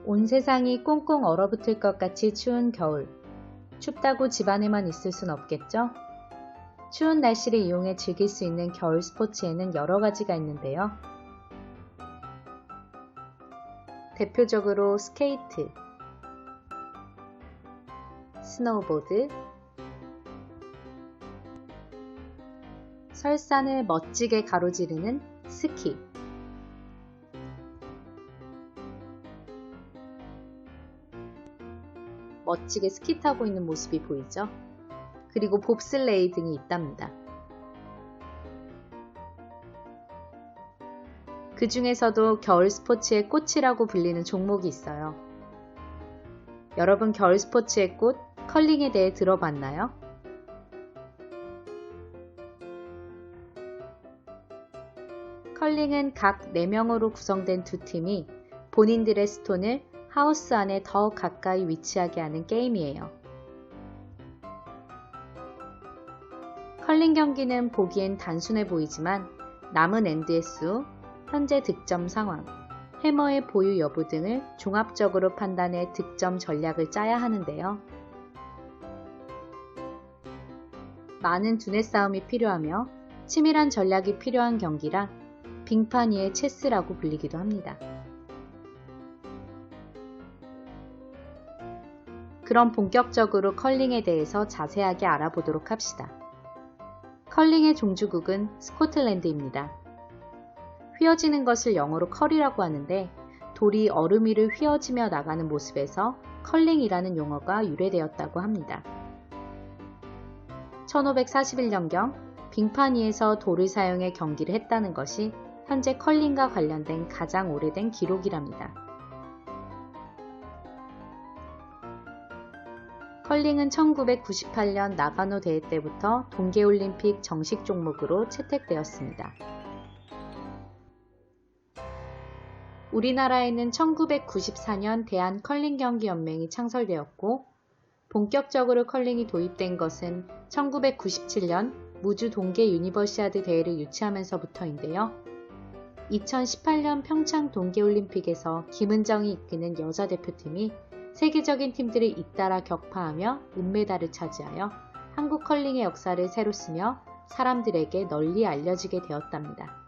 온 세상이 꽁꽁 얼어붙을 것 같이 추운 겨울. 춥다고 집 안에만 있을 순 없겠죠? 추운 날씨를 이용해 즐길 수 있는 겨울 스포츠에는 여러 가지가 있는데요. 대표적으로 스케이트, 스노우보드, 설산을 멋지게 가로지르는 스키, 멋지게 스키 타고 있는 모습이 보이죠? 그리고 봅슬레이 등이 있답니다. 그 중에서도 겨울 스포츠의 꽃이라고 불리는 종목이 있어요. 여러분 겨울 스포츠의 꽃, 컬링에 대해 들어봤나요? 컬링은 각 4명으로 구성된 두 팀이 본인들의 스톤을 하우스 안에 더 가까이 위치하게 하는 게임이에요. 컬링 경기는 보기엔 단순해 보이지만 남은 엔드의 수, 현재 득점 상황, 해머의 보유 여부 등을 종합적으로 판단해 득점 전략을 짜야 하는데요. 많은 두뇌 싸움이 필요하며 치밀한 전략이 필요한 경기라 빙판 위의 체스라고 불리기도 합니다. 그럼 본격적으로 컬링에 대해서 자세하게 알아보도록 합시다. 컬링의 종주국은 스코틀랜드입니다. 휘어지는 것을 영어로 컬이라고 하는데 돌이 얼음 위를 휘어지며 나가는 모습에서 컬링이라는 용어가 유래되었다고 합니다. 1541년경 빙판 위에서 돌을 사용해 경기를 했다는 것이 현재 컬링과 관련된 가장 오래된 기록이랍니다. 컬링은 1998년 나가노 대회 때부터 동계올림픽 정식 종목으로 채택되었습니다. 우리나라에는 1994년 대한컬링경기연맹이 창설되었고 본격적으로 컬링이 도입된 것은 1997년 무주 동계 유니버시아드 대회를 유치하면서부터인데요. 2018년 평창 동계올림픽에서 김은정이 이끄는 여자 대표팀이 세계적인 팀들을 잇따라 격파하며 은메달을 차지하여 한국 컬링의 역사를 새로 쓰며 사람들에게 널리 알려지게 되었답니다.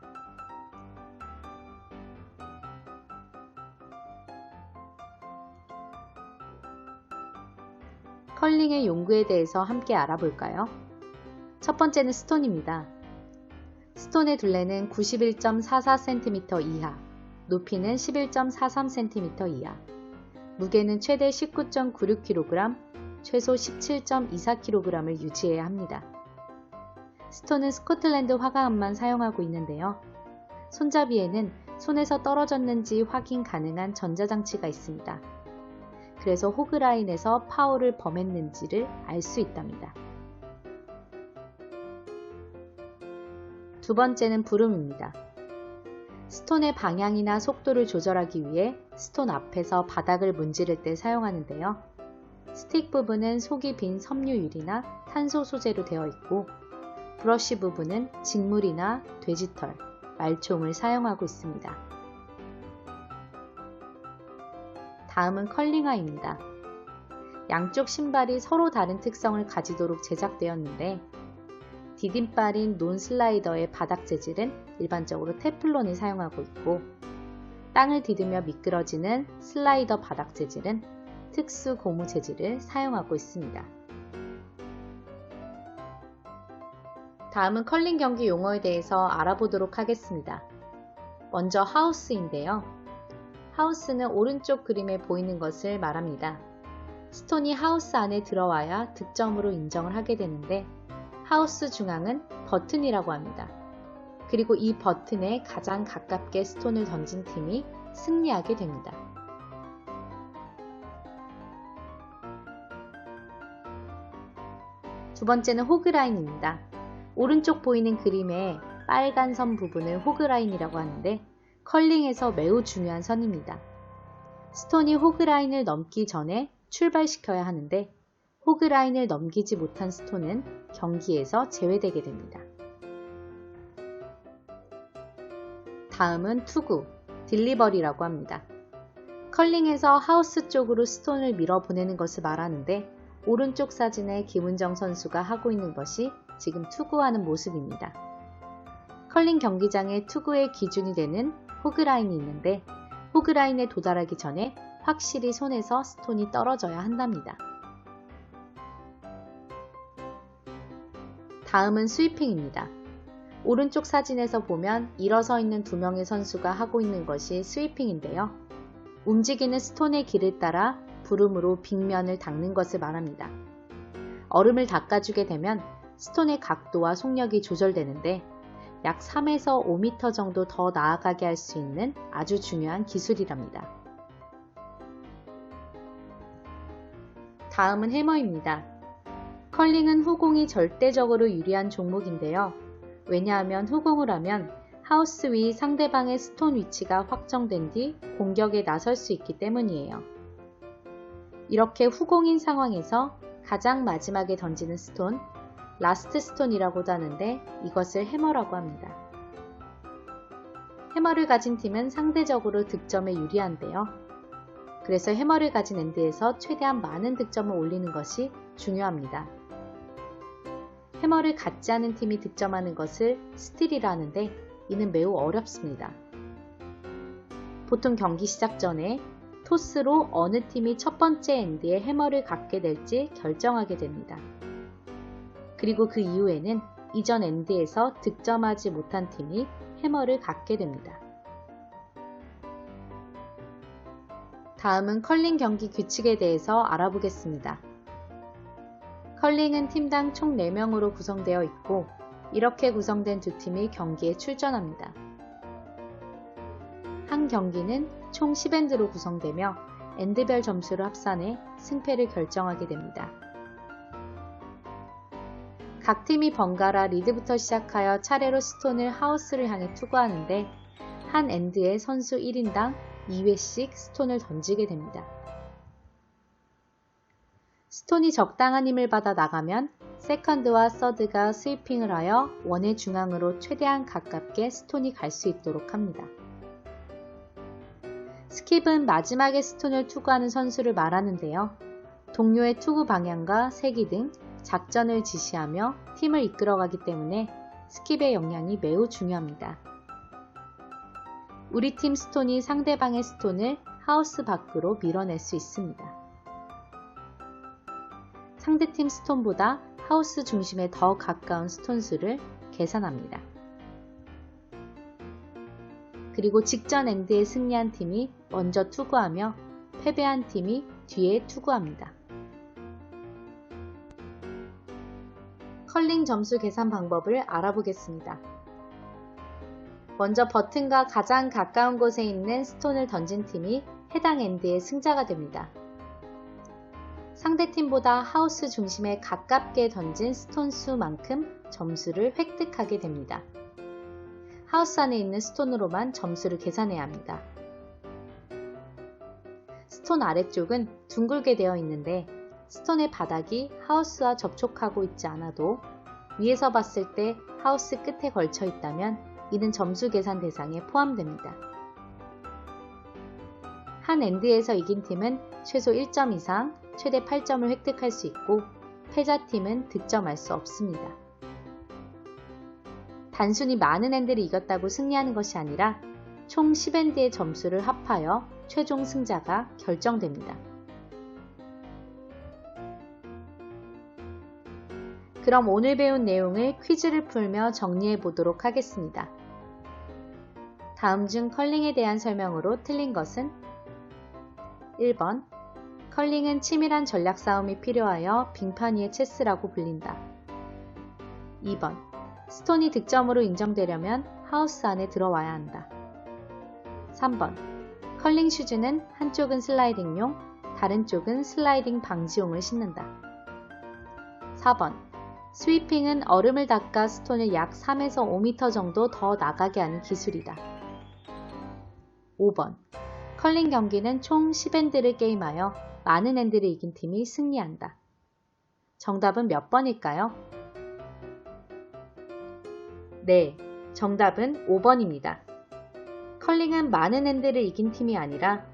컬링의 용구에 대해서 함께 알아볼까요? 첫 번째는 스톤입니다. 스톤의 둘레는 91.44cm 이하, 높이는 11.43cm 이하, 무게는 최대 19.96kg, 최소 17.24kg을 유지해야 합니다. 스톤은 스코틀랜드 화가암만 사용하고 있는데요. 손잡이에는 손에서 떨어졌는지 확인 가능한 전자장치가 있습니다. 그래서 호그라인에서 파울을 범했는지를 알 수 있답니다. 두 번째는 부름입니다. 스톤의 방향이나 속도를 조절하기 위해 스톤 앞에서 바닥을 문지를 때 사용하는데요. 스틱 부분은 속이 빈 섬유 유리나 탄소 소재로 되어 있고 브러쉬 부분은 직물이나 돼지털, 말총을 사용하고 있습니다. 다음은 컬링화입니다. 양쪽 신발이 서로 다른 특성을 가지도록 제작되었는데 디딤발인 논슬라이더의 바닥 재질은 일반적으로 테플론을 사용하고 있고 땅을 디디며 미끄러지는 슬라이더 바닥 재질은 특수 고무 재질을 사용하고 있습니다. 다음은 컬링 경기 용어에 대해서 알아보도록 하겠습니다. 먼저 하우스인데요. 하우스는 오른쪽 그림에 보이는 것을 말합니다. 스톤이 하우스 안에 들어와야 득점으로 인정을 하게 되는데 하우스 중앙은 버튼이라고 합니다. 그리고 이 버튼에 가장 가깝게 스톤을 던진 팀이 승리하게 됩니다. 두 번째는 호그라인입니다. 오른쪽 보이는 그림의 빨간 선 부분을 호그라인이라고 하는데 컬링에서 매우 중요한 선입니다. 스톤이 호그라인을 넘기 전에 출발시켜야 하는데 호그라인을 넘기지 못한 스톤은 경기에서 제외되게 됩니다. 다음은 투구, 딜리버리라고 합니다. 컬링에서 하우스 쪽으로 스톤을 밀어 보내는 것을 말하는데 오른쪽 사진에 김은정 선수가 하고 있는 것이 지금 투구하는 모습입니다. 컬링 경기장에 투구의 기준이 되는 호그라인이 있는데 호그라인에 도달하기 전에 확실히 손에서 스톤이 떨어져야 한답니다. 다음은 스위핑입니다. 오른쪽 사진에서 보면 일어서 있는 두 명의 선수가 하고 있는 것이 스위핑인데요. 움직이는 스톤의 길을 따라 부름으로 빗면을 닦는 것을 말합니다. 얼음을 닦아주게 되면 스톤의 각도와 속력이 조절되는데 약 3에서 5m 정도 더 나아가게 할 수 있는 아주 중요한 기술이랍니다. 다음은 해머입니다. 컬링은 후공이 절대적으로 유리한 종목인데요. 왜냐하면 후공을 하면 하우스 위 상대방의 스톤 위치가 확정된 뒤 공격에 나설 수 있기 때문이에요. 이렇게 후공인 상황에서 가장 마지막에 던지는 스톤, 라스트 스톤이라고도 하는데 이것을 해머라고 합니다. 해머를 가진 팀은 상대적으로 득점에 유리한데요. 그래서 해머를 가진 엔드에서 최대한 많은 득점을 올리는 것이 중요합니다. 해머를 갖지 않은 팀이 득점하는 것을 스틸이라 하는데 이는 매우 어렵습니다. 보통 경기 시작 전에 토스로 어느 팀이 첫 번째 엔드에 해머를 갖게 될지 결정하게 됩니다. 그리고 그 이후에는 이전 엔드에서 득점하지 못한 팀이 해머를 갖게 됩니다. 다음은 컬링 경기 규칙에 대해서 알아보겠습니다. 컬링은 팀당 총 4명으로 구성되어 있고 이렇게 구성된 두 팀이 경기에 출전합니다. 한 경기는 총 10엔드로 구성되며 엔드별 점수를 합산해 승패를 결정하게 됩니다. 각 팀이 번갈아 리드부터 시작하여 차례로 스톤을 하우스를 향해 투구하는데 한 엔드에 선수 1인당 2회씩 스톤을 던지게 됩니다. 스톤이 적당한 힘을 받아 나가면 세컨드와 서드가 스위핑을 하여 원의 중앙으로 최대한 가깝게 스톤이 갈 수 있도록 합니다. 스킵은 마지막에 스톤을 투구하는 선수를 말하는데요. 동료의 투구 방향과 세기 등 작전을 지시하며 팀을 이끌어가기 때문에 스킵의 역량이 매우 중요합니다. 우리 팀 스톤이 상대방의 스톤을 하우스 밖으로 밀어낼 수 있습니다. 상대팀 스톤보다 하우스 중심에 더 가까운 스톤 수를 계산합니다. 그리고 직전 엔드에 승리한 팀이 먼저 투구하며 패배한 팀이 뒤에 투구합니다. 컬링 점수 계산 방법을 알아보겠습니다. 먼저 버튼과 가장 가까운 곳에 있는 스톤을 던진 팀이 해당 엔드의 승자가 됩니다. 상대팀보다 하우스 중심에 가깝게 던진 스톤 수만큼 점수를 획득하게 됩니다. 하우스 안에 있는 스톤으로만 점수를 계산해야 합니다. 스톤 아래쪽은 둥글게 되어 있는데 스톤의 바닥이 하우스와 접촉하고 있지 않아도 위에서 봤을 때 하우스 끝에 걸쳐 있다면 이는 점수 계산 대상에 포함됩니다. 한 엔드에서 이긴 팀은 최소 1점 이상, 최대 8점을 획득할 수 있고 패자팀은 득점할 수 없습니다. 단순히 많은 엔드를 이겼다고 승리하는 것이 아니라 총 10엔드의 점수를 합하여 최종 승자가 결정됩니다. 그럼 오늘 배운 내용을 퀴즈를 풀며 정리해 보도록 하겠습니다. 다음 중 컬링에 대한 설명으로 틀린 것은 1번 컬링은 치밀한 전략 싸움이 필요하여 빙판 위의 체스라고 불린다. 2번 스톤이 득점으로 인정되려면 하우스 안에 들어와야 한다. 3번 컬링 슈즈는 한쪽은 슬라이딩용, 다른 쪽은 슬라이딩 방지용을 신는다. 4번 스위핑은 얼음을 닦아 스톤을 약 3에서 5m 정도 더 나가게 하는 기술이다. 5번 컬링 경기는 총 10엔드를 게임하여 많은 엔드를 이긴 팀이 승리한다. 정답은 몇 번일까요? 네, 정답은 5번입니다. 컬링은 많은 엔드를 이긴 팀이 아니라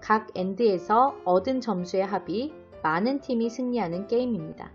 각 엔드에서 얻은 점수의 합이 많은 팀이 승리하는 게임입니다.